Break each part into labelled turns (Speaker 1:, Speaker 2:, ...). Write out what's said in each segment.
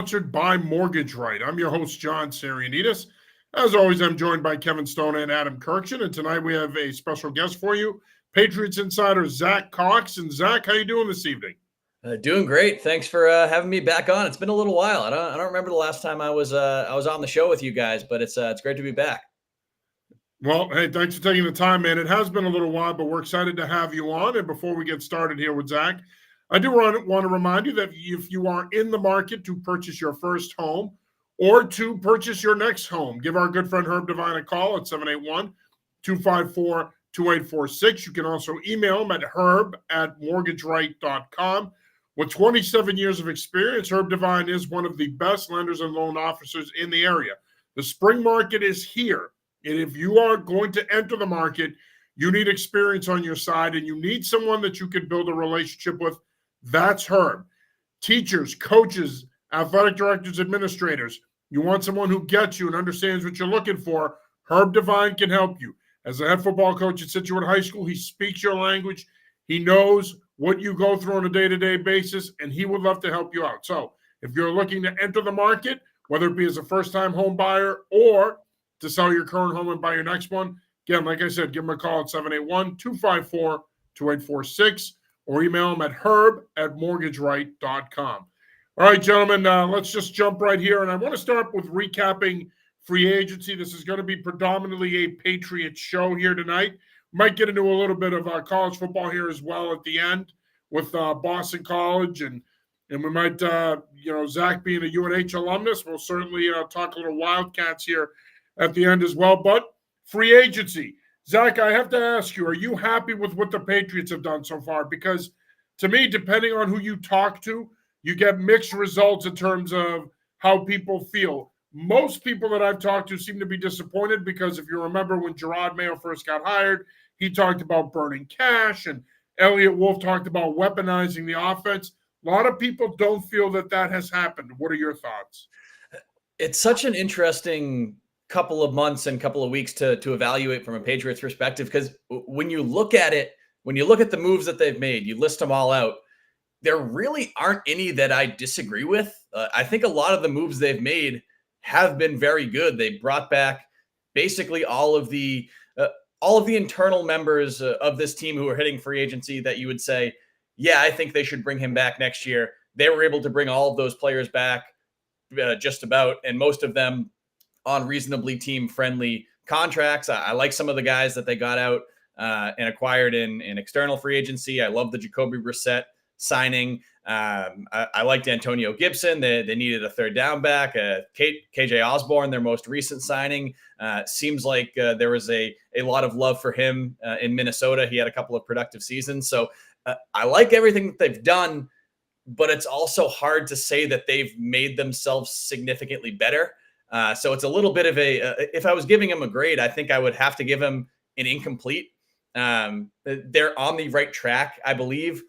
Speaker 1: Sponsored by Mortgage Right. I'm your host, John Sarianides. As always, I'm joined by Kevin Stone and Adam Kirkshin, and tonight we have a special guest for you, Patriots insider Zack Cox. And Zack, how you doing this evening?
Speaker 2: Doing great. Thanks for having me back on. It's been a little while. I don't remember the last time I was on the show with you guys, but it's great to be back.
Speaker 1: Well, hey, thanks for taking the time, man. It has been a little while, but we're excited to have you on. And before we get started here with Zack, I do want to remind you that if you are in the market to purchase your first home or to purchase your next home, give our good friend Herb Devine a call at 781-254-2846. You can also email him at herb@mortgageright.com. With 27 years of experience, Herb Devine is one of the best lenders and loan officers in the area. The spring market is here. And if you are going to enter the market, you need experience on your side and you need someone that you can build a relationship with. That's Herb. Teachers, coaches, athletic directors, administrators, you want someone who gets you and understands what you're looking for. Herb Devine can help you. As a head football coach at Situate High School, he speaks your language. He knows what you go through on a day-to-day basis, and he would love to help you out. So if you're looking to enter the market, whether it be as a first-time home buyer or to sell your current home and buy your next one, again, like I said, give him a call at 781-254-2846 or email him at herb@mortgageright.com. All right, gentlemen, let's just jump right here. And I want to start with recapping free agency. This is going to be predominantly a Patriots show here tonight. Might get into a little bit of college football here as well at the end with Boston College. And we might, Zack being a UNH alumnus, we'll certainly talk a little Wildcats here at the end as well. But free agency. Zack, I have to ask you, are you happy with what the Patriots have done so far? Because to me, depending on who you talk to, you get mixed results in terms of how people feel. Most people that I've talked to seem to be disappointed because if you remember when Gerard Mayo first got hired, he talked about burning cash, and Elliott Wolf talked about weaponizing the offense. A lot of people don't feel that has happened. What are your thoughts?
Speaker 2: It's such an interesting couple of months and couple of weeks to evaluate from a Patriots perspective, because when you look at it, when you look at the moves that they've made, you list them all out, there really aren't any that I disagree with. I think a lot of the moves they've made have been very good. They brought back basically all of the internal members of this team who are hitting free agency that you would say, yeah, I think they should bring him back next year. They were able to bring all of those players back just about, and most of them on reasonably team-friendly contracts. I like some of the guys that they got out and acquired in external free agency. I love the Jacoby Brissett signing. I liked Antonio Gibson. They needed a third down back. KJ Osborne, their most recent signing. Seems like there was a lot of love for him in Minnesota. He had a couple of productive seasons. So I like everything that they've done, but it's also hard to say that they've made themselves significantly better. So it's a little bit of if I was giving him a grade, I think I would have to give him an incomplete. They're on the right track, I believe,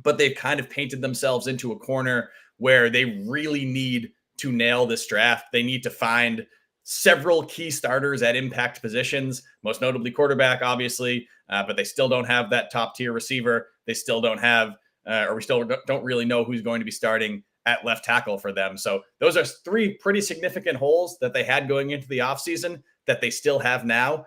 Speaker 2: but they've kind of painted themselves into a corner where they really need to nail this draft. They need to find several key starters at impact positions, most notably quarterback, obviously, but they still don't have that top tier receiver. They still don't have, we still don't really know who's going to be starting at left tackle for them. So those are three pretty significant holes that they had going into the offseason that they still have now.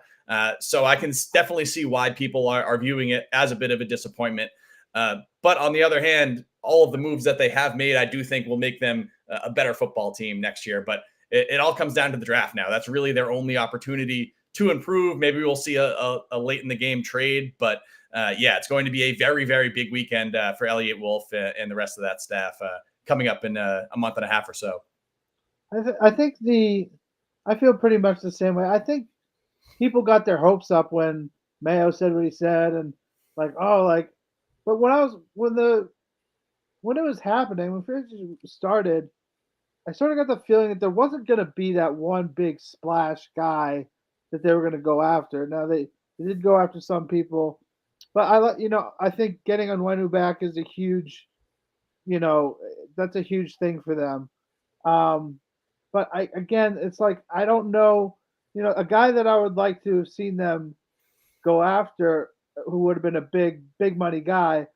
Speaker 2: So I can definitely see why people are viewing it as a bit of a disappointment. But on the other hand, all of the moves that they have made, I do think will make them a better football team next year. But it all comes down to the draft now. That's really their only opportunity to improve. Maybe we'll see a late in the game trade. But yeah, it's going to be a very, very big weekend for Elliott Wolf and the rest of that staff coming up in a month and a half or so.
Speaker 3: I feel pretty much the same way. I think people got their hopes up when Mayo said what he said, and but when it was happening, when first started, I sort of got the feeling that there wasn't going to be that one big splash guy that they were going to go after. Now they did go after some people, but I think getting Onwenu back is a huge, that's a huge thing for them. But it's like I don't know, a guy that I would like to have seen them go after, who would have been a big money guy,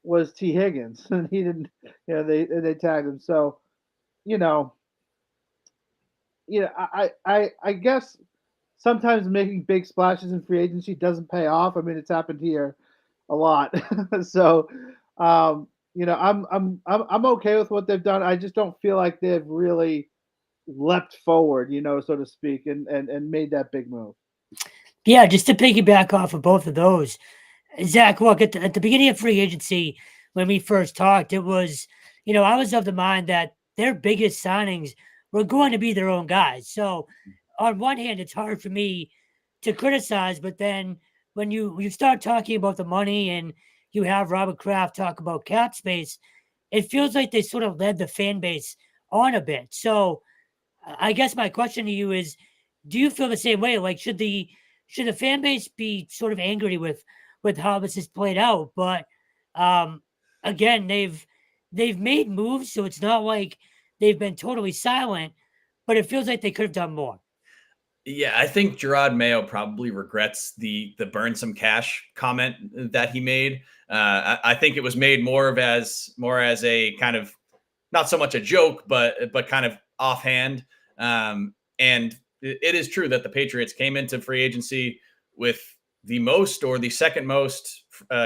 Speaker 3: was T. Higgins, and he didn't. They tagged him. So you know, I guess sometimes making big splashes in free agency doesn't pay off. I mean, it's happened here a lot. So, I'm okay with what they've done. I just don't feel like they've really leapt forward, so to speak, and made that big move.
Speaker 4: Yeah, just to piggyback off of both of those, Zach, look, at the beginning of free agency, when we first talked, it was, I was of the mind that their biggest signings were going to be their own guys. So, on one hand, it's hard for me to criticize, but then when you start talking about the money and you have Robert Kraft talk about cap space, it feels like they sort of led the fan base on a bit. So, I guess my question to you is, do you feel the same way? Like, should the fan base be sort of angry with how this has played out? But um, again, they've made moves, so it's not like they've been totally silent. But it feels like they could have done more.
Speaker 2: Yeah, I think Gerard Mayo probably regrets the burn some cash comment that he made. I think it was made more as a kind of, not so much a joke, but kind of offhand. And it is true that the Patriots came into free agency with the most or the second most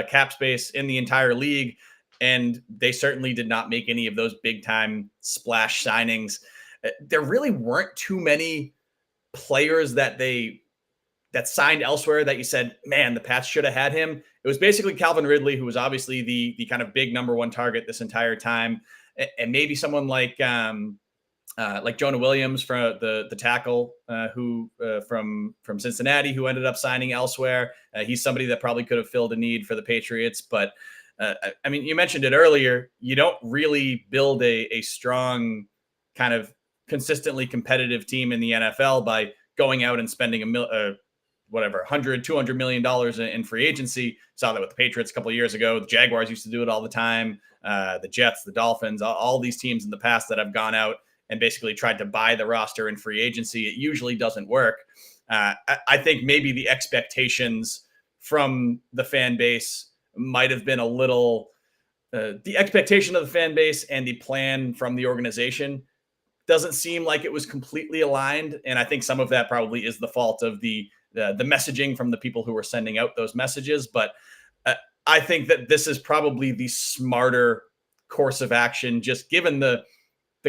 Speaker 2: cap space in the entire league, and they certainly did not make any of those big time splash signings. There really weren't too many players that signed elsewhere that you said, man, the Pats should have had him. It was basically Calvin Ridley, who was obviously the kind of big number one target this entire time, and maybe someone like Jonah Williams from the tackle who from Cincinnati, who ended up signing elsewhere. He's somebody that probably could have filled a need for the Patriots. But I mean, you mentioned it earlier. You don't really build a strong kind of consistently competitive team in the NFL by going out and spending $100, $200 million in free agency. Saw that with the Patriots a couple of years ago. The Jaguars used to do it all the time. The Jets, the Dolphins, all these teams in the past that have gone out and basically tried to buy the roster in free agency. It usually doesn't work. I think maybe the expectations from the fan base might have been a little, the expectation of the fan base and the plan from the organization doesn't seem like it was completely aligned. And I think some of that probably is the fault of the messaging from the people who were sending out those messages. But I think that this is probably the smarter course of action, just given the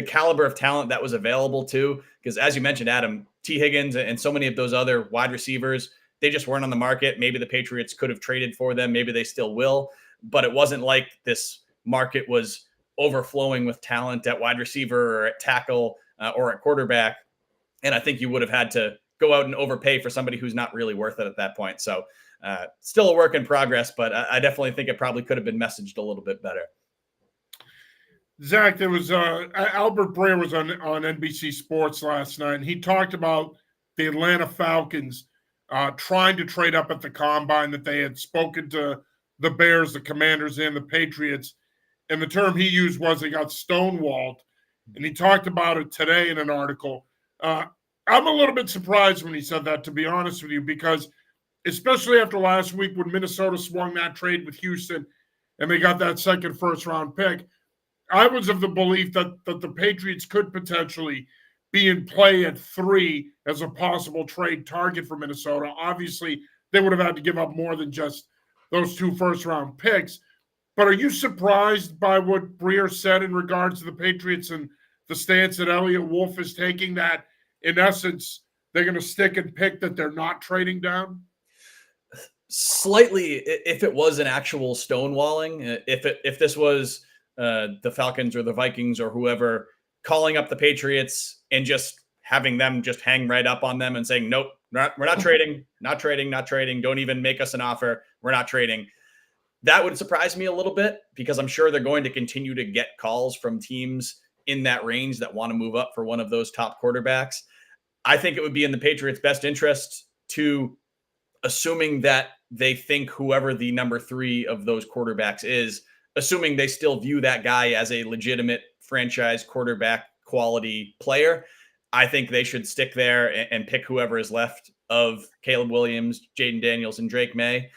Speaker 2: caliber of talent that was available too. Because as you mentioned, Adam, T. Higgins and so many of those other wide receivers, they just weren't on the market. Maybe the Patriots could have traded for them. Maybe they still will. But it wasn't like this market was overflowing with talent at wide receiver or at tackle or at quarterback. And I think you would have had to go out and overpay for somebody who's not really worth it at that point. So still a work in progress, but I definitely think it probably could have been messaged a little bit better.
Speaker 1: Zach, there was Albert Breer was on NBC Sports last night, and he talked about the Atlanta Falcons trying to trade up at the combine, that they had spoken to the Bears, the Commanders, and the Patriots. And the term he used was they got stonewalled. And he talked about it today in an article. I'm a little bit surprised when he said that, to be honest with you, because especially after last week when Minnesota swung that trade with Houston and they got that second first-round pick, I was of the belief that the Patriots could potentially be in play at 3 as a possible trade target for Minnesota. Obviously, they would have had to give up more than just those 2 first-round picks. But are you surprised by what Breer said in regards to the Patriots and the stance that Elliott Wolf is taking, that, in essence, they're going to stick and pick, that they're not trading down?
Speaker 2: Slightly, if it was an actual stonewalling, if this was the Falcons or the Vikings or whoever calling up the Patriots and just having them just hang right up on them and saying, nope, we're not trading, not trading. Don't even make us an offer. We're not trading. That would surprise me a little bit, because I'm sure they're going to continue to get calls from teams in that range that want to move up for one of those top quarterbacks. I think it would be in the Patriots' best interest to, assuming that they think whoever the number 3 of those quarterbacks is, assuming they still view that guy as a legitimate franchise quarterback quality player, I think they should stick there and pick whoever is left of Caleb Williams, Jaden Daniels, and Drake May.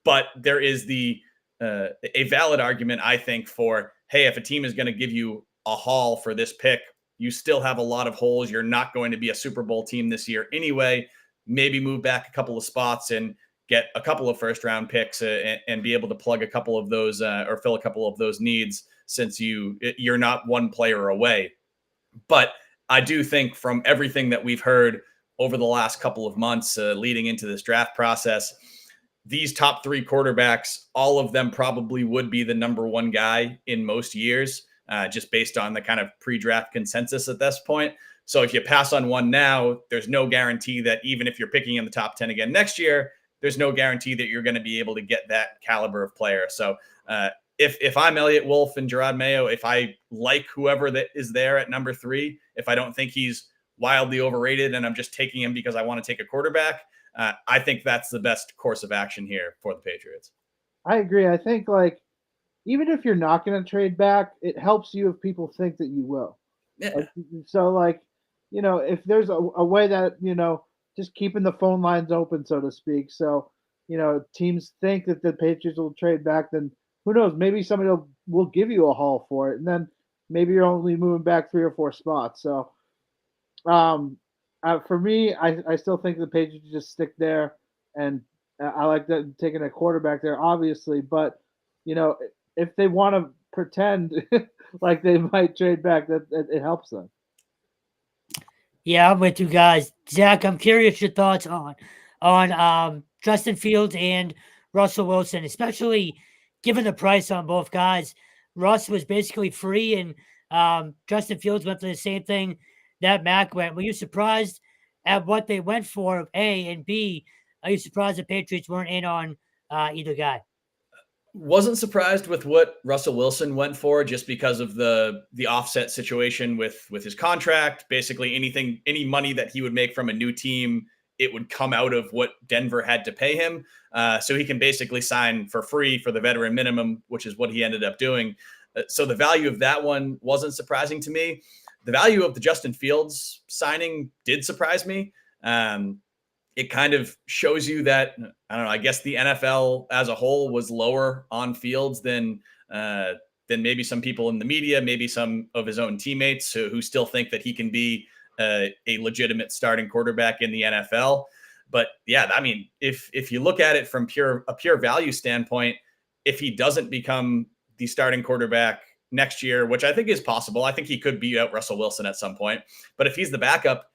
Speaker 2: But there is a valid argument, I think, for, hey, if a team is going to give you a haul for this pick. You still have a lot of holes. You're not going to be a Super Bowl team this year anyway. Maybe move back a couple of spots and get a couple of first round picks and be able to plug a couple of those or fill a couple of those needs, since you're not one player away. But I do think from everything that we've heard over the last couple of months leading into this draft process, these top 3 quarterbacks, all of them probably would be the number 1 guy in most years, just based on the kind of pre-draft consensus at this point. So if you pass on one now, there's no guarantee that even if you're picking in the top 10 again next year, there's no guarantee that you're going to be able to get that caliber of player. So if I'm Elliott Wolf and Gerard Mayo, if I like whoever that is there at number 3, if I don't think he's wildly overrated and I'm just taking him because I want to take a quarterback, I think that's the best course of action here for the Patriots.
Speaker 3: I agree. I think, like, even if you're not going to trade back, it helps you if people think that you will.
Speaker 2: Yeah.
Speaker 3: So, like, if there's a way that, just keeping the phone lines open, so to speak. So, teams think that the Patriots will trade back, then who knows? Maybe somebody will give you a haul for it. And then maybe you're only moving back 3 or 4 spots. So, for me, I still think the Patriots just stick there. And I like that taking a quarterback there, obviously. But, if they want to pretend like they might trade back, that it helps them.
Speaker 4: Yeah, I'm with you guys. Zach, I'm curious your thoughts on Justin Fields and Russell Wilson, especially given the price on both guys. Russ was basically free, and Justin Fields went for the same thing that Mac went. Were you surprised at what they went for, A, and B, are you surprised the Patriots weren't in on either guy?
Speaker 2: Wasn't surprised with what Russell Wilson went for, just because of the offset situation with his contract. Basically any money that he would make from a new team, it would come out of what Denver had to pay him. So he can basically sign for free for the veteran minimum, which is what he ended up doing. So the value of that one wasn't surprising to me. The value of the Justin Fields signing did surprise me. It kind of shows you that, I don't know, I guess the NFL as a whole was lower on Fields than maybe some people in the media, maybe some of his own teammates who still think that he can be a legitimate starting quarterback in the NFL. But yeah, I mean, if you look at it from a pure value standpoint, if he doesn't become the starting quarterback next year, which I think is possible, I think he could beat out Russell Wilson at some point. But if he's the backup,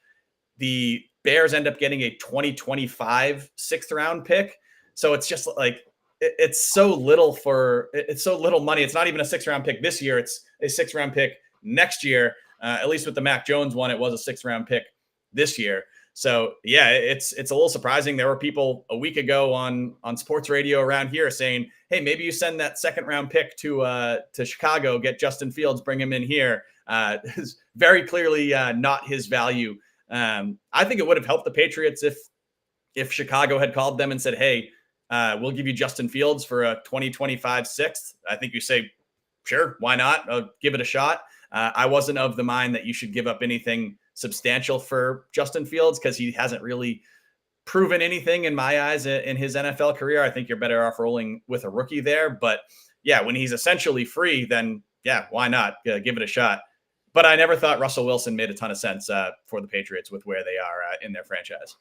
Speaker 2: the Bears end up getting a 2025 6th round pick. So it's just like, it's so little money. It's not even a 6th round pick this year. It's a 6th round pick next year. At least with the Mac Jones one, it was a 6th round pick this year. So yeah, it's a little surprising. There were people a week ago on sports radio around here saying, hey, maybe you send that 2nd round pick to Chicago, get Justin Fields, bring him in here. It's very clearly not his value. I think it would have helped the Patriots if Chicago had called them and said, hey, we'll give you Justin Fields for a 2025 6th. I think you say, sure, why not? I'll give it a shot. I wasn't of the mind that you should give up anything substantial for Justin Fields, because he hasn't really proven anything in my eyes in his NFL career. I think you're better off rolling with a rookie there. But yeah, when he's essentially free, then yeah, why not give it a shot? But I never thought Russell Wilson made a ton of sense for the Patriots with where they are in their franchise.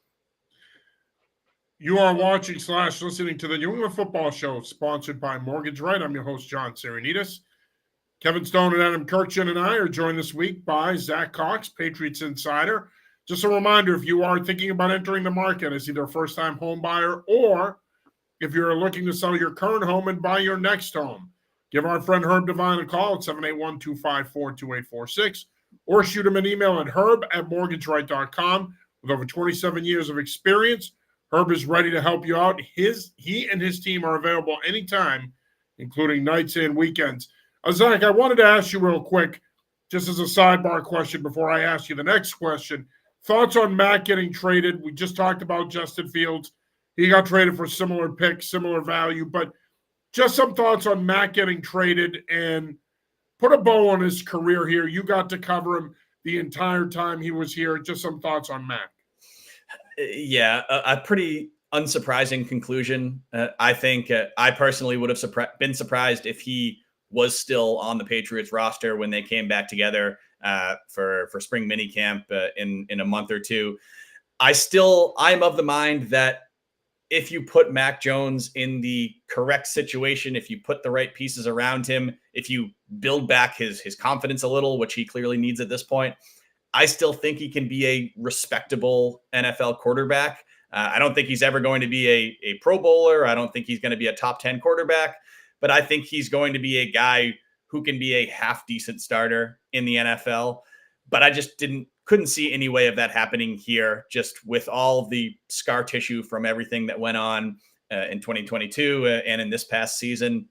Speaker 1: You are watching / listening to the New England Football Show, sponsored by Mortgage Right. I'm your host, John Serenitas. Kevin Stone and Adam Kirkchin and I are joined this week by Zack Cox, Patriots Insider. Just a reminder, if you are thinking about entering the market as either a first-time home buyer, or if you're looking to sell your current home and buy your next home, give our friend Herb Devine a call at 781-254-2846, or shoot him an email at herb@mortgageright.com. With over 27 years of experience, Herb is ready to help you out. He and his team are available anytime, including nights and weekends. Zach, I wanted to ask you real quick, just as a sidebar question before I ask you the next question. Thoughts on Mac getting traded? We just talked about Justin Fields. He got traded for similar picks, similar value, but just some thoughts on Mac getting traded, and put a bow on his career here. You got to cover him the entire time he was here. Just some thoughts on Mac.
Speaker 2: Yeah, a pretty unsurprising conclusion. I think I personally would have been surprised if he was still on the Patriots roster when they came back together for spring minicamp in a month or two. I'm of the mind that if you put Mac Jones in the correct situation, if you put the right pieces around him, if you build back his confidence a little, which he clearly needs at this point, I still think he can be a respectable NFL quarterback. I don't think he's ever going to be a Pro Bowler. I don't think he's going to be a top 10 quarterback, but I think he's going to be a guy who can be a half decent starter in the NFL. But I just couldn't see any way of that happening here, just with all the scar tissue from everything that went on in 2022 and in this past season.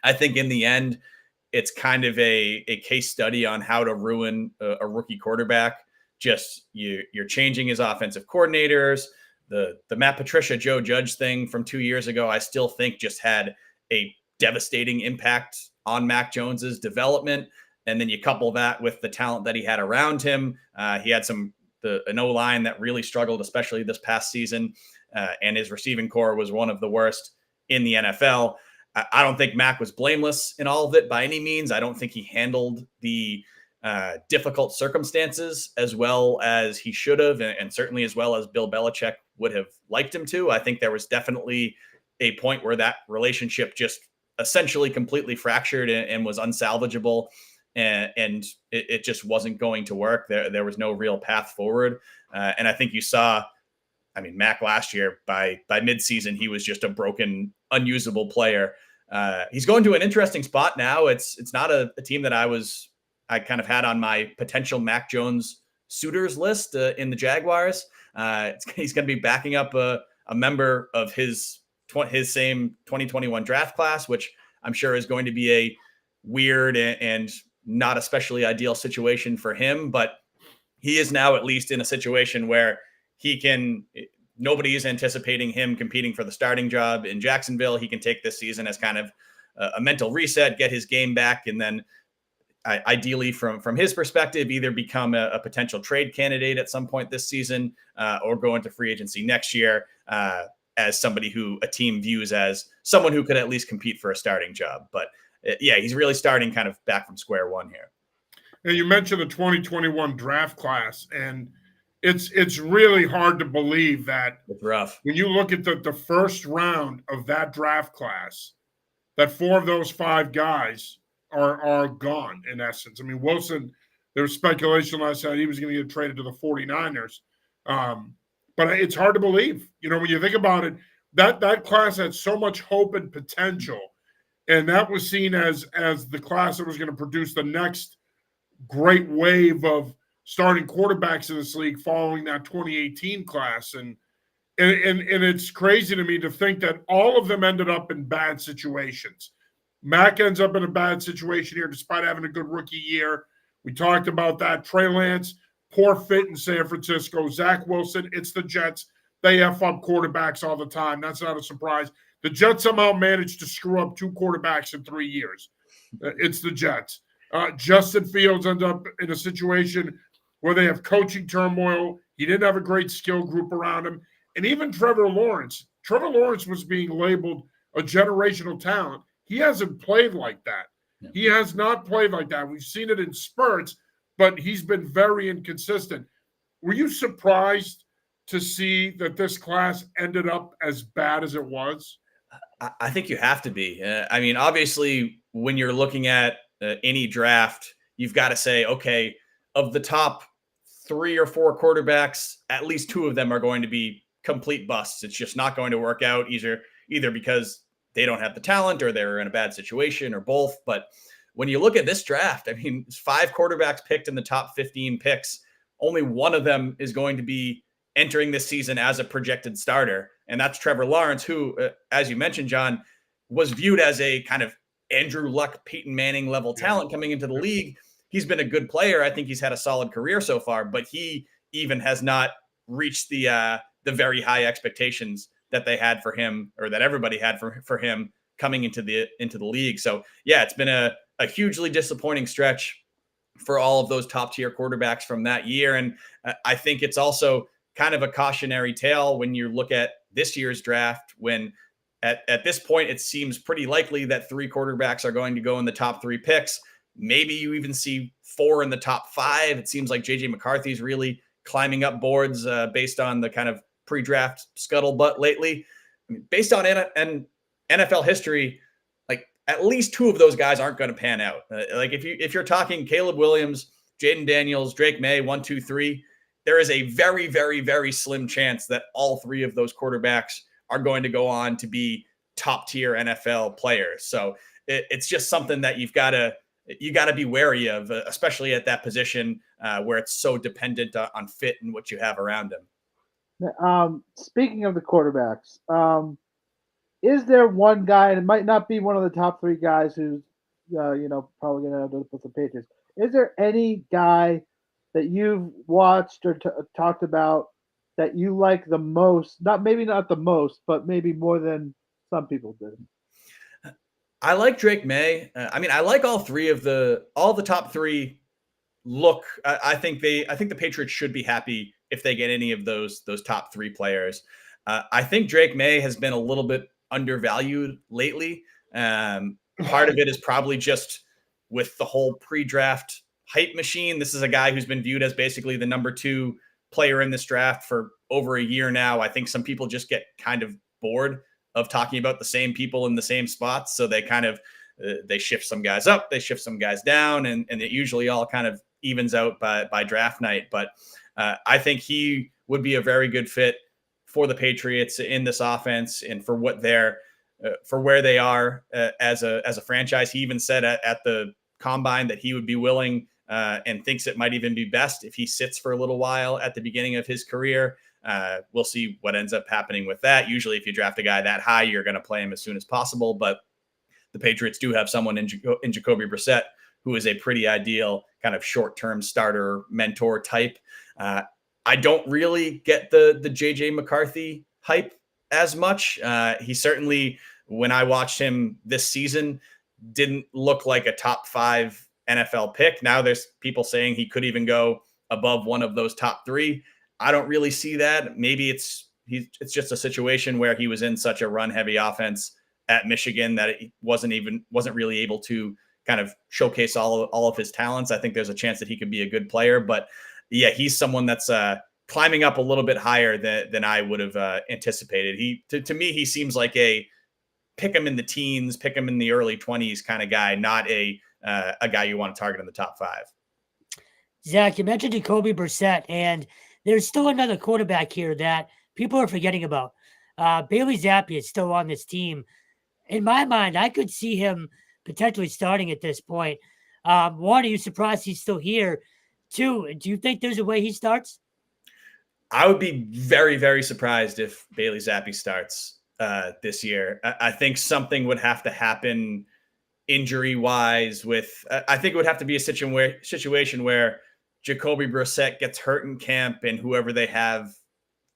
Speaker 2: I think in the end, it's kind of a case study on how to ruin a rookie quarterback. Just you're changing his offensive coordinators. The Matt Patricia, Joe Judge thing from 2 years ago, I still think just had a devastating impact on Mac Jones's development. And then you couple that with the talent that he had around him. He had an O-line that really struggled, especially this past season. And his receiving core was one of the worst in the NFL. I don't think Mac was blameless in all of it by any means. I don't think he handled the difficult circumstances as well as he should have, and certainly as well as Bill Belichick would have liked him to. I think there was definitely a point where that relationship just essentially completely fractured and was unsalvageable. And it just wasn't going to work. There was no real path forward. And I think you saw, Mac last year by midseason, he was just a broken, unusable player. He's going to an interesting spot now. It's not a team that I kind of had on my potential Mac Jones suitors list in the Jaguars. He's going to be backing up a member of his same 2021 draft class, which I'm sure is going to be a weird and not especially ideal situation for him, but he is now at least in a situation where nobody is anticipating him competing for the starting job in Jacksonville. He can take this season as kind of a mental reset, get his game back, and then ideally from his perspective, either become a potential trade candidate at some point this season or go into free agency next year as somebody who a team views as someone who could at least compete for a starting job. But yeah, he's really starting kind of back from square one here.
Speaker 1: And you mentioned the 2021 draft class, and it's really hard to believe that
Speaker 2: it's rough.
Speaker 1: When you look at the first round of that draft class, that 4 of those 5 guys are gone in essence. Wilson, there was speculation last night he was going to get traded to the 49ers. But it's hard to believe, when you think about it, that class had so much hope and potential. And that was seen as the class that was going to produce the next great wave of starting quarterbacks in this league following that 2018 class. And it's crazy to me to think that all of them ended up in bad situations. Mac ends up in a bad situation here despite having a good rookie year. We talked about that. Trey Lance, poor fit in San Francisco. Zach Wilson, it's the Jets. They F up quarterbacks all the time. That's not a surprise. The Jets somehow managed to screw up 2 quarterbacks in 3 years. It's the Jets. Justin Fields ends up in a situation where they have coaching turmoil. He didn't have a great skill group around him. And even Trevor Lawrence. Trevor Lawrence was being labeled a generational talent. He hasn't played like that. Yeah. He has not played like that. We've seen it in spurts, but he's been very inconsistent. Were you surprised to see that this class ended up as bad as it was?
Speaker 2: I think you have to be. Obviously, when you're looking at any draft, you've got to say, okay, of the top 3 or 4 quarterbacks, at least 2 of them are going to be complete busts. It's just not going to work out either because they don't have the talent or they're in a bad situation or both. But when you look at this draft, 5 quarterbacks picked in the top 15 picks. Only one of them is going to be entering this season as a projected starter. And that's Trevor Lawrence, who, as you mentioned, John, was viewed as a kind of Andrew Luck, Peyton Manning level talent coming into the league. He's been a good player. I think he's had a solid career so far, but he even has not reached the very high expectations that they had for him, or that everybody had for him coming into the league. So yeah, it's been a hugely disappointing stretch for all of those top tier quarterbacks from that year. And I think it's also kind of a cautionary tale when you look at this year's draft, when at this point, it seems pretty likely that 3 quarterbacks are going to go in the top 3 picks. Maybe you even see 4 in the top 5. It seems like JJ McCarthy's really climbing up boards based on the kind of pre-draft scuttlebutt lately. I mean, based on NFL history, like at least 2 of those guys aren't going to pan out. Like if you're talking Caleb Williams, Jaden Daniels, Drake May, 1, 2, 3, there is a very, very, very slim chance that all 3 of those quarterbacks are going to go on to be top tier NFL players. So it's just something that you got to be wary of, especially at that position where it's so dependent on fit and what you have around him.
Speaker 3: Speaking of the quarterbacks, is there one guy, and it might not be one of the top 3 guys who's, probably going to end up with the Patriots. Is there any guy that you've watched or talked about that you like the most? Maybe not the most, but maybe more than some people did.
Speaker 2: I like Drake May. I like all the top 3 look. I think the Patriots should be happy if they get any of those top 3 players. I think Drake May has been a little bit undervalued lately. Part of it is probably just with the whole pre-draft hype machine. This is a guy who's been viewed as basically the number 2 player in this draft for over a year now. I think some people just get kind of bored of talking about the same people in the same spots. So they kind of, they shift some guys up, they shift some guys down, and it usually all kind of evens out by draft night. But I think he would be a very good fit for the Patriots in this offense and for what for where they are as a franchise. He even said at the combine that he would be willing and thinks it might even be best if he sits for a little while at the beginning of his career. We'll see what ends up happening with that. Usually if you draft a guy that high, you're going to play him as soon as possible. But the Patriots do have someone in Jacoby Brissett who is a pretty ideal kind of short-term starter mentor type. I don't really get the JJ McCarthy hype as much. He certainly, when I watched him this season, didn't look like a top 5 NFL pick. Now there's people saying he could even go above one of those top 3. I don't really see that. Maybe it's just a situation where he was in such a run-heavy offense at Michigan that he wasn't really able to kind of showcase all of his talents. I think there's a chance that he could be a good player, but yeah, he's someone that's climbing up a little bit higher than I would have anticipated. To me, he seems like a pick him in the teens, pick him in the early 20s kind of guy, not a guy you want to target in the top 5.
Speaker 4: Zach, you mentioned Jacoby Brissett, and there's still another quarterback here that people are forgetting about. Bailey Zappi is still on this team. In my mind, I could see him potentially starting at this point. 1, are you surprised he's still here? 2, do you think there's a way he starts?
Speaker 2: I would be very, very surprised if Bailey Zappi starts this year. I think something would have to happen injury-wise I think it would have to be a situation where Jacoby Brissett gets hurt in camp and whoever they have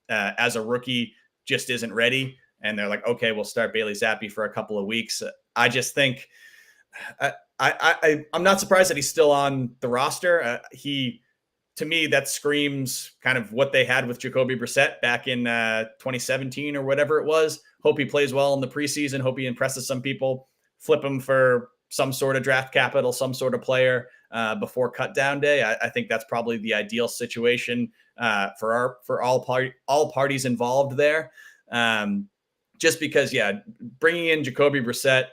Speaker 2: as a rookie just isn't ready. And they're like, okay, we'll start Bailey Zappi for a couple of weeks. I just think I'm not surprised that he's still on the roster. To me, that screams kind of what they had with Jacoby Brissett back in 2017 or whatever it was. Hope he plays well in the preseason. Hope he impresses some people. Flip him for some sort of draft capital, some sort of player before cut down day. I think that's probably the ideal situation for all parties involved there. Just because, bringing in Jacoby Brissett,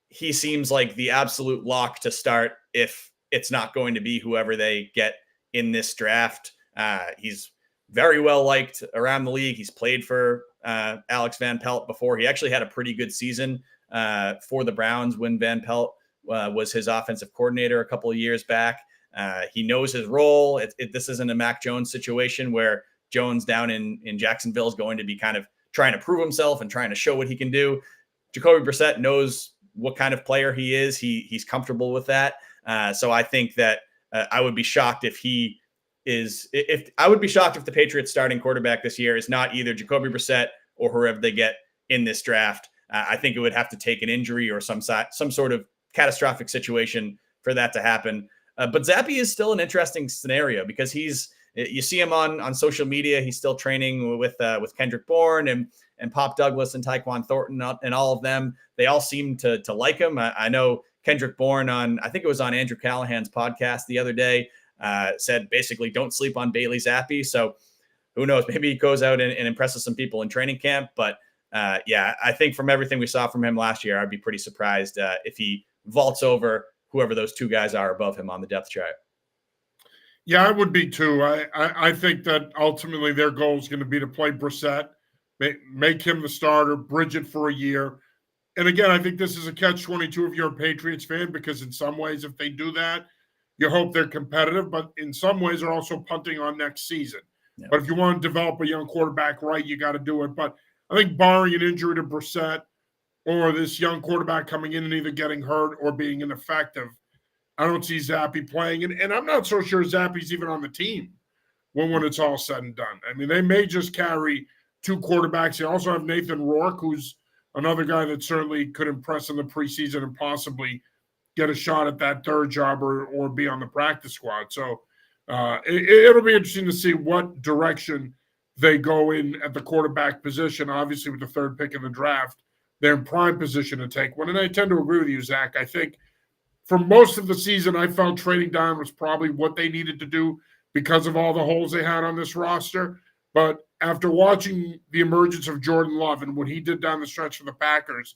Speaker 2: he seems like the absolute lock to start if it's not going to be whoever they get in this draft. He's very well liked around the league. He's played for Alex Van Pelt before. He actually had a pretty good season for the Browns when Van Pelt was his offensive coordinator a couple of years back. He knows his role. This isn't a Mac Jones situation where Jones down in Jacksonville is going to be kind of trying to prove himself and trying to show what he can do. Jacoby Brissett knows what kind of player he is. He's comfortable with that. So I think that I would be shocked if the Patriots starting quarterback this year is not either Jacoby Brissett or whoever they get in this draft. I think it would have to take an injury or some sort of catastrophic situation for that to happen. But Zappi is still an interesting scenario because you see him on social media. He's still training with Kendrick Bourne, and and Pop Douglas and Tyquan Thornton and all of them, they all seem to like him. I know Kendrick Bourne I think it was on Andrew Callahan's podcast the other day, said basically don't sleep on Bailey Zappi. So who knows, maybe he goes out and impresses some people in training camp. But yeah, I think from everything we saw from him last year, I'd be pretty surprised if he vaults over whoever those two guys are above him on the depth chart.
Speaker 1: Yeah, I would be too. I think that ultimately their goal is going to be to play Brissett, make him the starter, bridge it for a year. And again, I think this is a catch-22 if you're a Patriots fan, because in some ways, if they do that, you hope they're competitive, but in some ways they're also punting on next season. Yeah. But if you want to develop a young quarterback right, you got to do it. But I think barring an injury to Brissett or this young quarterback coming in and either getting hurt or being ineffective, I don't see Zappi playing. And I'm not so sure Zappi's even on the team when it's all said and done. I mean, they may just carry two quarterbacks. They also have Nathan Rourke, who's another guy that certainly could impress in the preseason and possibly get a shot at that third job or be on the practice squad. So it'll be interesting to see what direction they go in at the quarterback position. Obviously, with the third pick in the draft, they're in prime position to take one. And I tend to agree with you, Zach. I think for most of the season, I felt trading down was probably what they needed to do because of all the holes they had on this roster. But after watching the emergence of Jordan Love and what he did down the stretch for the Packers,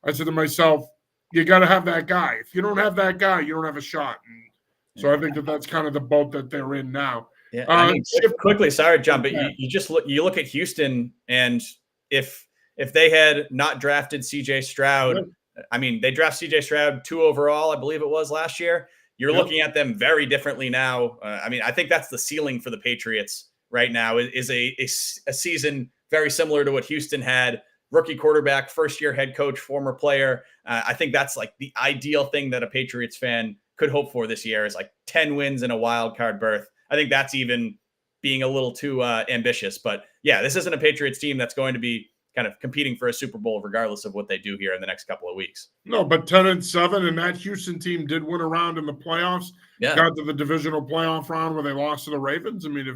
Speaker 1: I said to myself, you got to have that guy. If you don't have that guy, you don't have a shot. And so I think that's kind of the boat that they're in now.
Speaker 2: Yeah, I mean, quickly, sorry, John, but you just look at Houston, and if they had not drafted CJ Stroud, I mean, they draft CJ Stroud 2 overall, I believe it was last year. You're looking at them very differently now. I mean, I think that's the ceiling for the Patriots right now is a season very similar to what Houston had. Rookie quarterback, first-year head coach, former player. I think that's like the ideal thing that a Patriots fan could hope for this year is like 10 wins and a wild card berth. I think that's even being a little too ambitious. But yeah, this isn't a Patriots team that's going to be kind of competing for a Super Bowl regardless of what they do here in the next couple of weeks.
Speaker 1: No, but 10-7, and that Houston team did win a round in the playoffs. Yeah. Got to the divisional playoff round where they lost to the Ravens. I mean,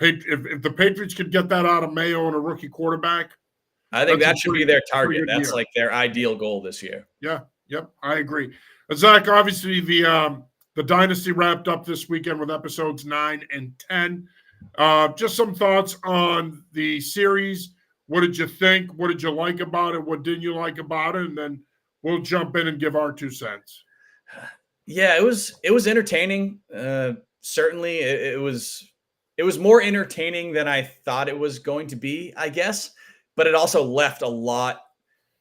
Speaker 1: if the Patriots could get that out of Mayo and a rookie quarterback,
Speaker 2: I think that should be their target. That's like their ideal goal this year.
Speaker 1: Yeah, yep, I agree. Zach, obviously the Dynasty wrapped up this weekend with episodes 9 and 10. Just some thoughts on the series. What did you think? What did you like about it? What didn't you like about it? And then we'll jump in and give our 2 cents.
Speaker 2: Yeah, it was entertaining. Certainly, it was more entertaining than I thought it was going to be, I guess. But it also left a lot.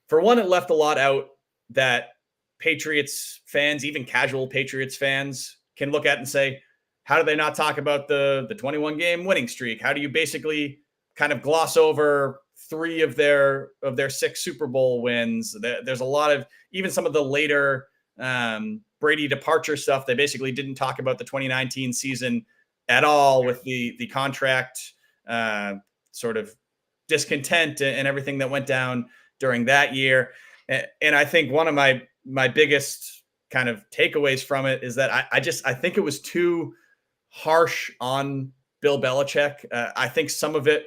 Speaker 2: For one, it left a lot out that Patriots fans, even casual Patriots fans, can look at and say, how do they not talk about the 21-game winning streak? How do you basically kind of gloss over 3 of their 6 Super Bowl wins? There's a lot of, even some of the later Brady departure stuff, they basically didn't talk about the 2019 season at all with the contract sort of discontent and everything that went down during that year. And I think one of my biggest kind of takeaways from it is that I think it was too harsh on Bill Belichick. I think some of it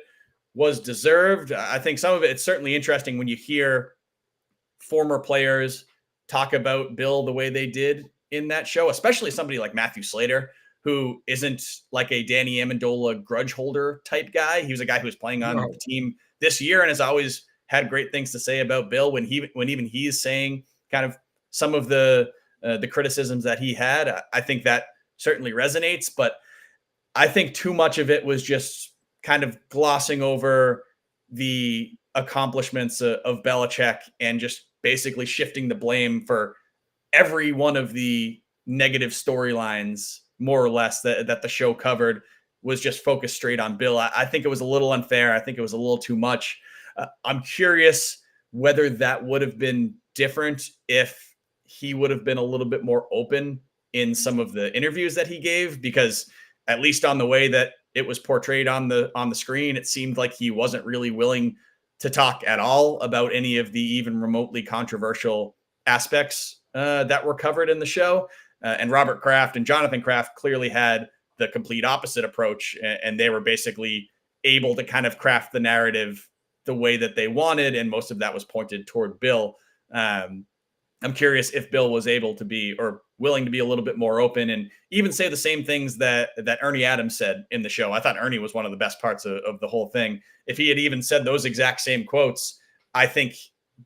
Speaker 2: was deserved. I think some of it's certainly interesting when you hear former players talk about Bill the way they did in that show, especially somebody like Matthew Slater, who isn't like a Danny Amendola grudge holder type guy. He was a guy who was playing on the team this year and has always had great things to say about Bill when even he is saying kind of some of the criticisms that he had. I think that certainly resonates, but I think too much of it was just kind of glossing over the accomplishments of Belichick and just basically shifting the blame for every one of the negative storylines, more or less, that the show covered was just focused straight on Bill. I think it was a little unfair. I think it was a little too much. I'm curious whether that would have been different if he would have been a little bit more open in some of the interviews that he gave, because at least on the way that it was portrayed on the screen, it seemed like he wasn't really willing to talk at all about any of the even remotely controversial aspects that were covered in the show. And Robert Kraft and Jonathan Kraft clearly had the complete opposite approach, and they were basically able to kind of craft the narrative the way that they wanted, and most of that was pointed toward Bill. I'm curious if Bill was able to be or willing to be a little bit more open and even say the same things that Ernie Adams said in the show. I thought Ernie was one of the best parts of the whole thing. If he had even said those exact same quotes, I think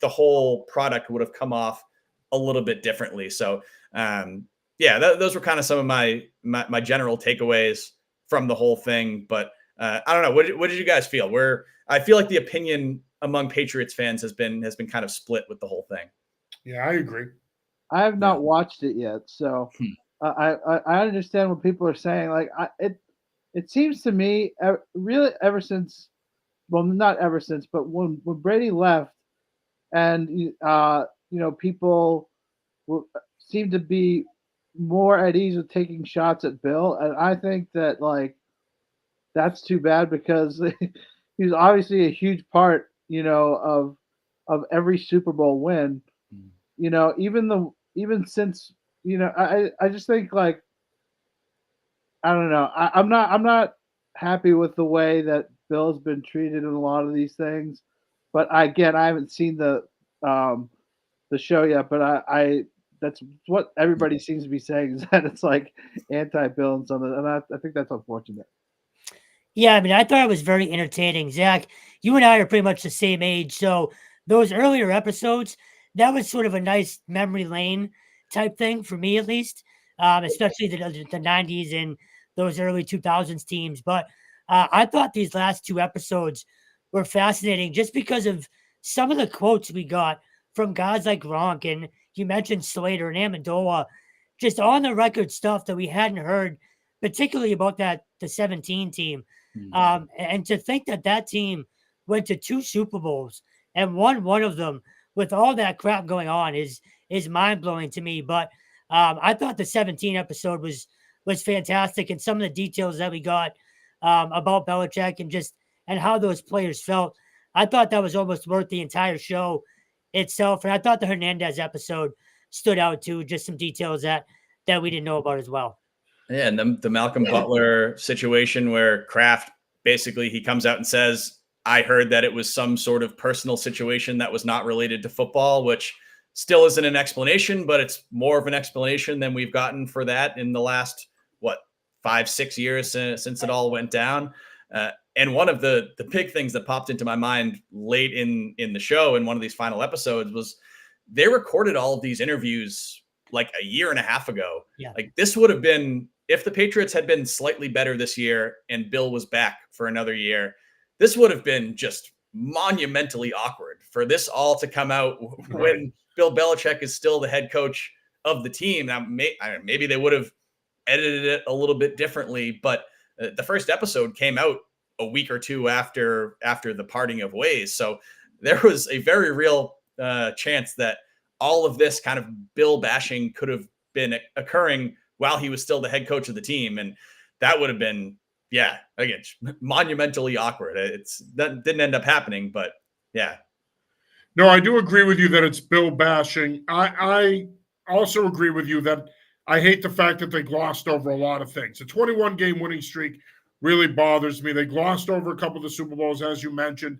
Speaker 2: the whole product would have come off a little bit differently. So, those were kind of some of my general takeaways from the whole thing. But I don't know. What did you guys feel? I feel like the opinion among Patriots fans has been kind of split with the whole thing.
Speaker 1: Yeah, I agree.
Speaker 3: I have not watched it yet, so I understand what people are saying. Like it seems to me really ever since, well, not ever since, but when Brady left, and people seem to be more at ease with taking shots at Bill, and I think that like that's too bad because he's obviously a huge part, of every Super Bowl win. Even since I just think like I don't know. I'm not happy with the way that Bill's been treated in a lot of these things. But I haven't seen the show yet. But I that's what everybody seems to be saying is that it's like anti-Bill and something, and I think that's unfortunate.
Speaker 4: Yeah, I mean, I thought it was very entertaining. Zach, you and I are pretty much the same age, so those earlier episodes, that was sort of a nice memory lane type thing for me, at least, especially the 90s and those early 2000s teams. But I thought these last two episodes were fascinating just because of some of the quotes we got from guys like Gronk, and you mentioned Slater and Amendola, just on the record stuff that we hadn't heard, particularly about the 17 team. And to think that team went to 2 Super Bowls and won one of them with all that crap going on is mind blowing to me. But I thought the 17 episode was fantastic, and some of the details that we got about Belichick and how those players felt. I thought that was almost worth the entire show itself. And I thought the Hernandez episode stood out too, just some details that we didn't know about as well.
Speaker 2: Yeah, and the Malcolm Butler situation where Kraft basically he comes out and says, I heard that it was some sort of personal situation that was not related to football, which still isn't an explanation, but it's more of an explanation than we've gotten for that in the last, 5-6 years since it all went down. And one of the big things that popped into my mind late in the show in one of these final episodes was they recorded all of these interviews like a year and a half ago.
Speaker 4: Yeah.
Speaker 2: Like this would have been, if the Patriots had been slightly better this year and Bill was back for another year, this would have been just monumentally awkward for this all to come out when Bill Belichick is still the head coach of the team. Now, maybe they would have edited it a little bit differently, but the first episode came out a week or two after the parting of ways. So there was a very real chance that all of this kind of Bill bashing could have been occurring while he was still the head coach of the team. And that would have been, again, monumentally awkward. That didn't end up happening, but yeah.
Speaker 1: No, I do agree with you that it's Bill bashing. I also agree with you that I hate the fact that they glossed over a lot of things. A 21-game winning streak really bothers me. They glossed over a couple of the Super Bowls, as you mentioned.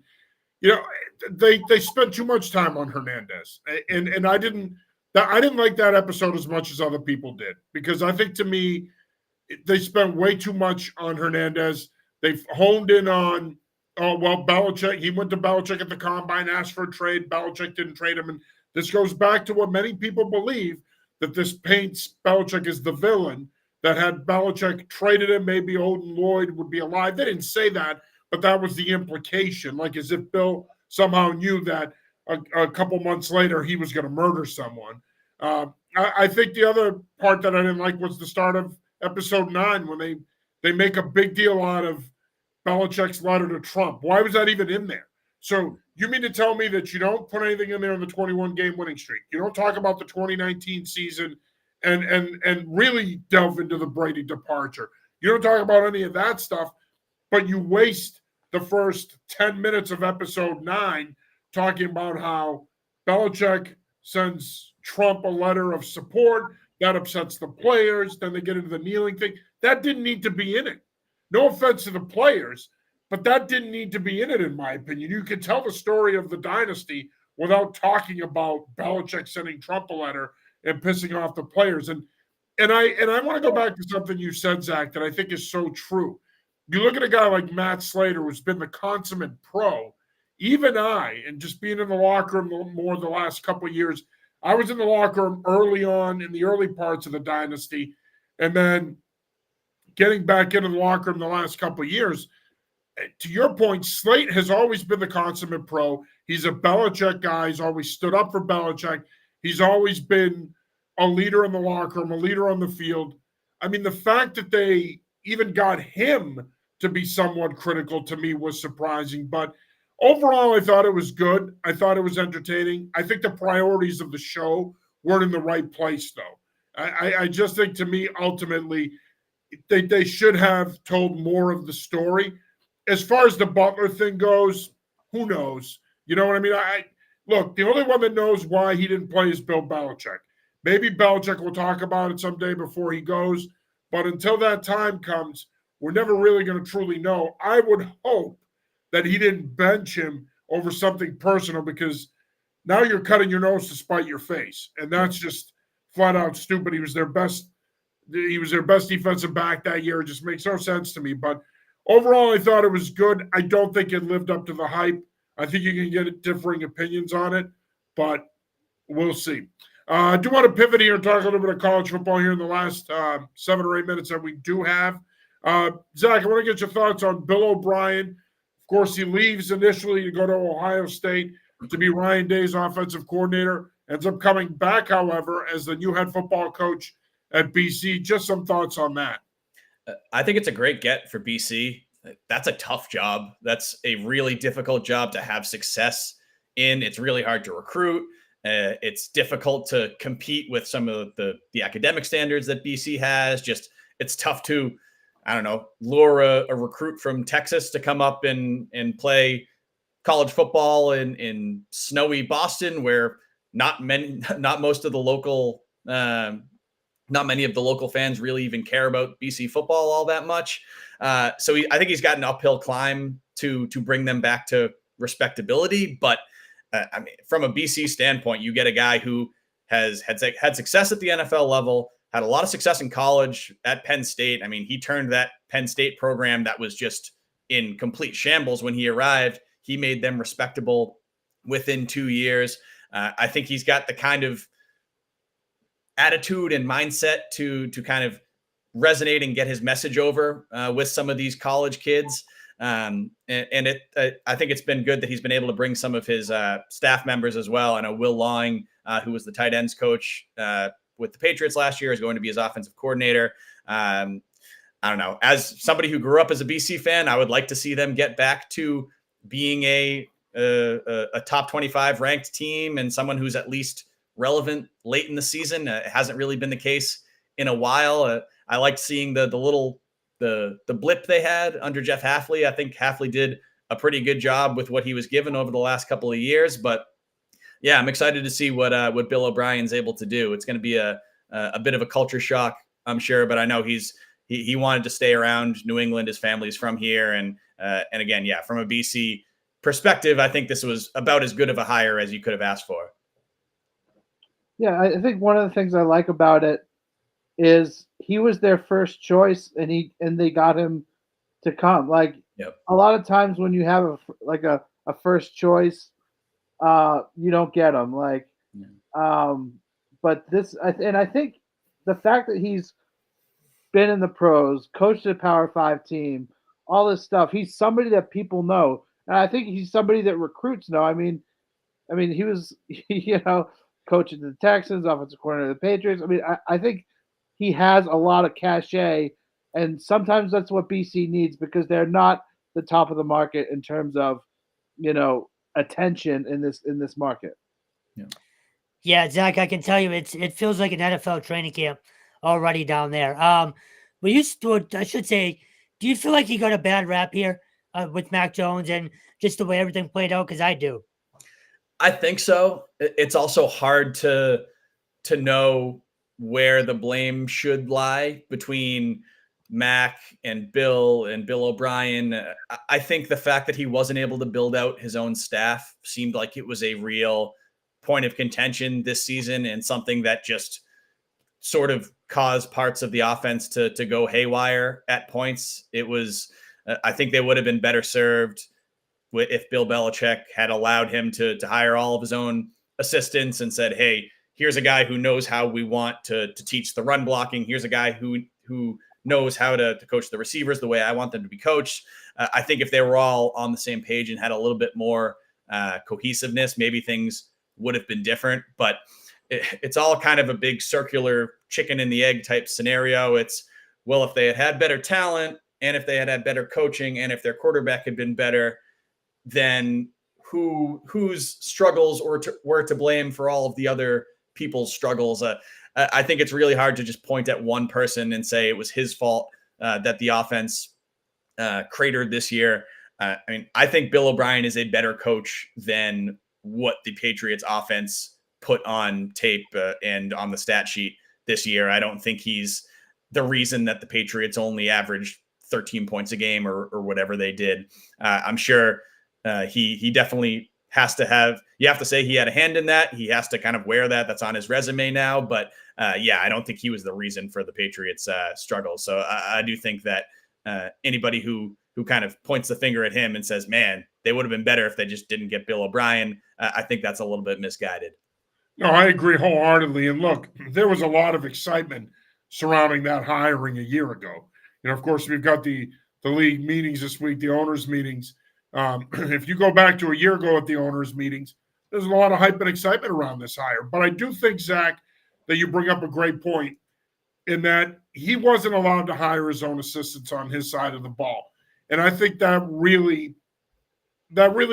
Speaker 1: They spent too much time on Hernandez, and I didn't like that episode as much as other people did, because I think to me they spent way too much on Hernandez. They've honed in on Belichick. He went to Belichick at the combine, asked for a trade. Belichick didn't trade him, and this goes back to what many people believe, that this paints Belichick as the villain. That had Belichick traded him, maybe Odin Lloyd would be alive. They didn't say that, but that was the implication, like as if Bill somehow knew that a couple months later he was going to murder someone. I think the other part that I didn't like was the start of episode 9 when they make a big deal out of Belichick's letter to Trump. Why was that even in there? So you mean to tell me that you don't put anything in there on the 21-game winning streak? You don't talk about the 2019 season and really delve into the Brady departure. You don't talk about any of that stuff, but you waste the first 10 minutes of episode 9 talking about how Belichick sends Trump a letter of support. That upsets the players. Then they get into the kneeling thing. That didn't need to be in it. No offense to the players, but that didn't need to be in it, in my opinion. You could tell the story of the dynasty without talking about Belichick sending Trump a letter and pissing off the players. And I want to go back to something you said, Zach, that I think is so true. You look at a guy like Matt Slater, who's been the consummate pro. Even I, and just being in the locker room more the last couple of years, I was in the locker room early on in the early parts of the dynasty, and then getting back into the locker room the last couple of years. To your point, Slate has always been the consummate pro. He's a Belichick guy. He's always stood up for Belichick. He's always been a leader in the locker room, a leader on the field. I mean, the fact that they even got him to be somewhat critical to me was surprising. But overall, I thought it was good. I thought it was entertaining. I think the priorities of the show weren't in the right place, though. I just think, to me, ultimately, they should have told more of the story. As far as the Butler thing goes, who knows? You know what I mean? Look, the only one that knows why he didn't play is Bill Belichick. Maybe Belichick will talk about it someday before he goes. But until that time comes, we're never really going to truly know. I would hope that he didn't bench him over something personal, because now you're cutting your nose to spite your face. And that's just flat out stupid. He was their best defensive back that year. It just makes no sense to me. But overall, I thought it was good. I don't think it lived up to the hype. I think you can get differing opinions on it, but we'll see. I do want to pivot here and talk a little bit of college football here in the last 7 or 8 minutes that we do have. Zach, I want to get your thoughts on Bill O'Brien. Of course, he leaves initially to go to Ohio State to be Ryan Day's offensive coordinator. Ends up coming back, however, as the new head football coach at BC. Just some thoughts on that.
Speaker 2: I think it's a great get for BC. That's a tough job. That's a really difficult job to have success in. It's really hard to recruit. It's difficult to compete with some of the academic standards that BC has. Just, it's tough to, I don't know, lure a recruit from Texas to come up and play college football in snowy Boston, where not many of the local fans really even care about BC football all that much. So I think he's got an uphill climb to bring them back to respectability. But I mean, from a BC standpoint, you get a guy who has had success at the NFL level, had a lot of success in college at Penn State. I mean, he turned that Penn State program that was just in complete shambles when he arrived. He made them respectable within 2 years. I think he's got the kind of attitude and mindset to kind of resonate and get his message over with some of these college kids. I think it's been good that he's been able to bring some of his staff members as well. I know Will Lawing, who was the tight ends coach with the Patriots last year, is going to be his offensive coordinator. I don't know. As somebody who grew up as a BC fan, I would like to see them get back to being a top 25 ranked team and someone who's at least relevant late in the season. It hasn't really been the case in a while. I liked seeing the blip they had under Jeff Hafley. I think Hafley did a pretty good job with what he was given over the last couple of years. But yeah, I'm excited to see what Bill O'Brien's able to do. It's going to be a bit of a culture shock, I'm sure, but I know he wanted to stay around New England. His family's from here, and again, yeah, from a BC perspective, I think this was about as good of a hire as you could have asked for.
Speaker 3: Yeah, I think one of the things I like about it is he was their first choice, and they got him to come. Like,
Speaker 2: yep.
Speaker 3: A lot of times when you have a first choice, you don't get them. Like, but this, and I think the fact that he's been in the pros, coached a Power 5 team, all this stuff, he's somebody that people know, and I think he's somebody that recruits know. I mean, he was, coaching the Texans, offensive coordinator of the Patriots. I mean, I think he has a lot of cachet, and sometimes that's what BC needs, because they're not the top of the market in terms of, attention in this market.
Speaker 4: Yeah, Zach, I can tell you, it feels like an NFL training camp already down there. I should say, do you feel like he got a bad rap here with Mac Jones and just the way everything played out? Because I do.
Speaker 2: I think so. It's also hard to know where the blame should lie between Mac and Bill O'Brien, I think the fact that he wasn't able to build out his own staff seemed like it was a real point of contention this season, and something that just sort of caused parts of the offense to go haywire at points. It was, I think they would have been better served if Bill Belichick had allowed him to hire all of his own assistants and said, hey, here's a guy who knows how we want to teach the run blocking. Here's a guy who knows how to coach the receivers the way I want them to be coached. I think if they were all on the same page and had a little bit more cohesiveness, maybe things would have been different. But it's all kind of a big circular chicken and the egg type scenario. It's, well, if they had had better talent, and if they had had better coaching, and if their quarterback had been better, then whose struggles were to blame for all of the other people's struggles? I think it's really hard to just point at one person and say it was his fault that the offense cratered this year. I mean, I think Bill O'Brien is a better coach than what the Patriots offense put on tape and on the stat sheet this year. I don't think he's the reason that the Patriots only averaged 13 points a game or whatever they did. I'm sure he definitely has to have, you have to say he had a hand in that. He has to kind of wear that. That's on his resume now. But yeah, I don't think he was the reason for the Patriots struggle. So I do think that anybody who kind of points the finger at him and says, man, they would have been better if they just didn't get Bill O'Brien, I think that's a little bit misguided.
Speaker 1: No, I agree wholeheartedly. And look, there was a lot of excitement surrounding that hiring a year ago. You know, of course, we've got the league meetings this week, the owners' meetings. If you go back to a year ago at the owners' meetings, there's a lot of hype and excitement around this hire. But I do think, Zach, that you bring up a great point in that he wasn't allowed to hire his own assistants on his side of the ball. And I think that really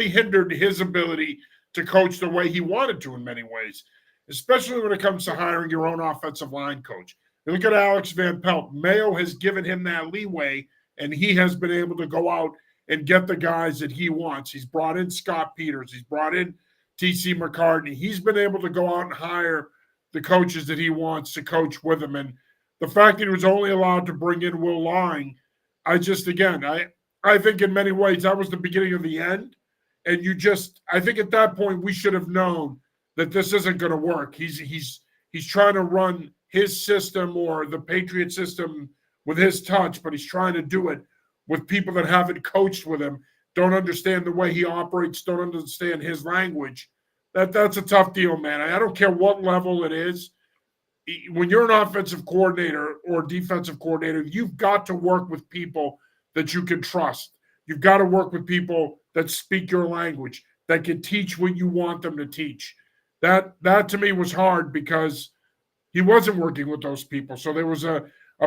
Speaker 1: hindered his ability to coach the way he wanted to in many ways, especially when it comes to hiring your own offensive line coach. You look at Alex Van Pelt. Mayo has given him that leeway, and he has been able to go out and get the guys that he wants. He's brought in Scott Peters. He's brought in T.C. McCartney. He's been able to go out and hire the coaches that he wants to coach with him. And the fact that he was only allowed to bring in Will Lying, I think in many ways that was the beginning of the end. And I think at that point we should have known that this isn't going to work. He's trying to run his system or the Patriot system with his touch, but he's trying to do it with people that haven't coached with him, don't understand the way he operates, don't understand his language. That's a tough deal, man. I don't care what level it is. When you're an offensive coordinator or defensive coordinator, you've got to work with people that you can trust. You've got to work with people that speak your language, that can teach what you want them to teach. That to me was hard because he wasn't working with those people. So there was a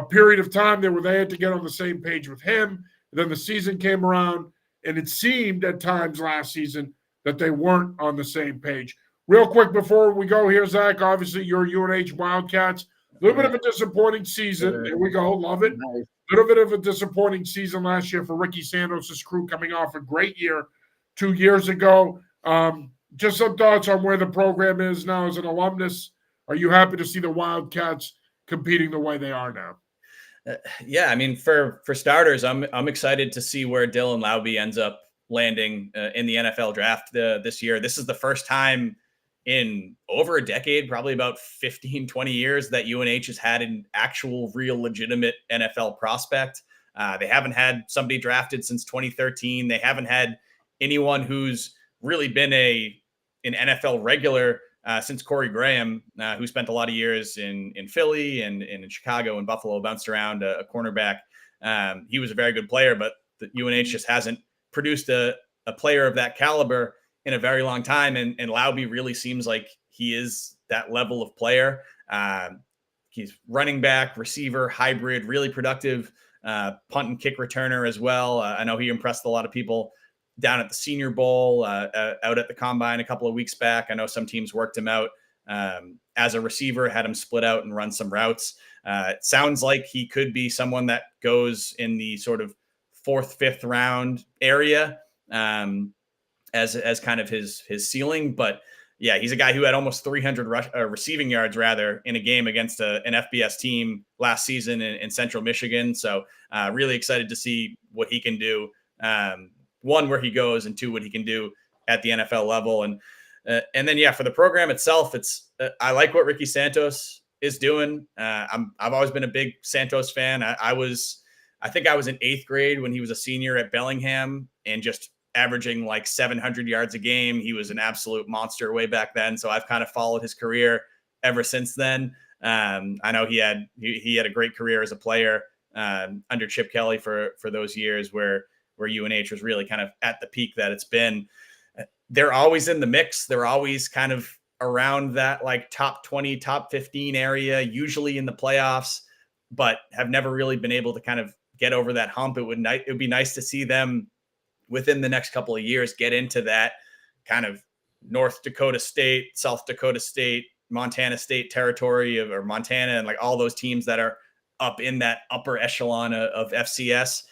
Speaker 1: period of time there where they had to get on the same page with him. And then the season came around, and it seemed at times last season that they weren't on the same page. Real quick before we go here, Zach, obviously you're UNH Wildcats. A little bit of a disappointing season. There we go. Love it.
Speaker 3: Nice.
Speaker 1: A little bit of a disappointing season last year for Ricky Santos' crew, coming off a great year 2 years ago. Just some thoughts on where the program is now as an alumnus. Are you happy to see the Wildcats competing the way they are now?
Speaker 2: Yeah, I mean, for starters, I'm excited to see where Dylan Laube ends up landing in the NFL draft this year. This is the first time in over a decade, probably about 15, 20 years, that UNH has had an actual, real, legitimate NFL prospect. They haven't had somebody drafted since 2013. They haven't had anyone who's really been an NFL regular since Corey Graham, who spent a lot of years in Philly and in Chicago and Buffalo, bounced around a cornerback. He was a very good player, but the UNH just hasn't produced a player of that caliber in a very long time. And Laube really seems like he is that level of player. He's running back, receiver, hybrid, really productive punt and kick returner as well. I know he impressed a lot of people down at the Senior Bowl, out at the Combine a couple of weeks back. I know some teams worked him out as a receiver, had him split out and run some routes. It sounds like he could be someone that goes in the sort of 4th, 5th round area as kind of his ceiling. But yeah, he's a guy who had almost 300 receiving yards rather in a game against an FBS team last season in Central Michigan. So really excited to see what he can do. One, where he goes, and two, what he can do at the NFL level. And then, yeah, for the program itself, I like what Ricky Santos is doing. I've always been a big Santos fan. I think I was in 8th grade when he was a senior at Bellingham and just averaging like 700 yards a game. He was an absolute monster way back then. So I've kind of followed his career ever since then. I know he had a great career as a player under Chip Kelly for those years where UNH was really kind of at the peak that it's been. They're always in the mix. They're always kind of around that like top 20, top 15 area, usually in the playoffs, but have never really been able to kind of get over that hump. It would be nice to see them within the next couple of years get into that kind of North Dakota State, South Dakota State, Montana State territory or Montana, and like all those teams that are up in that upper echelon of FCS.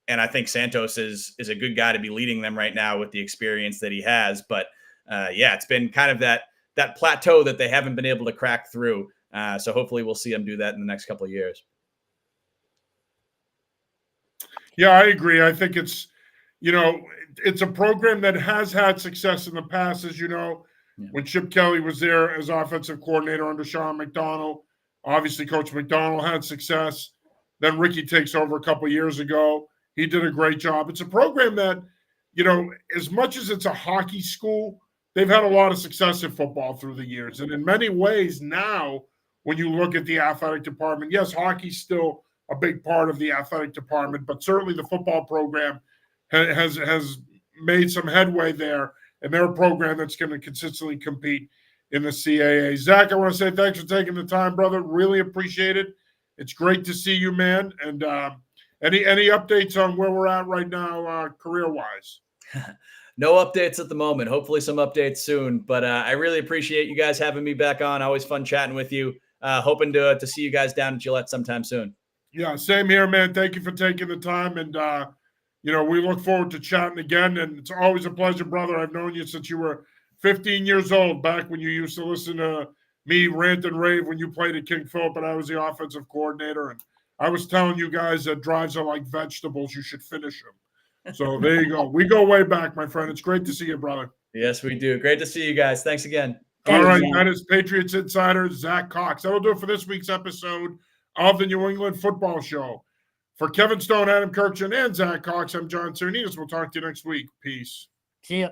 Speaker 2: And I think Santos is a good guy to be leading them right now with the experience that he has. But yeah, it's been kind of that plateau that they haven't been able to crack through. So hopefully we'll see him do that in the next couple of years.
Speaker 1: Yeah, I agree. I think it's a program that has had success in the past, as you know, when Chip Kelly was there as offensive coordinator under Sean McDonald. Obviously, Coach McDonald had success. Then Ricky takes over a couple of years ago. He did a great job. It's a program that, as much as it's a hockey school, they've had a lot of success in football through the years. And in many ways now, when you look at the athletic department, yes, hockey's still a big part of the athletic department, but certainly the football program has made some headway there, and they're a program that's going to consistently compete in the CAA. Zach, I want to say thanks for taking the time, brother. Really appreciate it. It's great to see you, man. And any updates on where we're at right now, career-wise?
Speaker 2: No updates at the moment. Hopefully some updates soon. But I really appreciate you guys having me back on. Always fun chatting with you. Hoping to see you guys down at Gillette sometime soon.
Speaker 1: Yeah, same here, man. Thank you for taking the time. And, we look forward to chatting again. And it's always a pleasure, brother. I've known you since you were 15 years old, back when you used to listen to me rant and rave when you played at King Philip and I was the offensive coordinator. And I was telling you guys that drives are like vegetables. You should finish them. So there you go. We go way back, my friend. It's great to see you, brother.
Speaker 2: Yes, we do. Great to see you guys. Thanks again.
Speaker 1: All right. That is Patriots Insider Zack Cox. That'll do it for this week's episode of the New England Football Show. For Kevin Stone, Adam Kirkchin, and Zack Cox, I'm John Cernitas. We'll talk to you next week. Peace.
Speaker 4: See ya.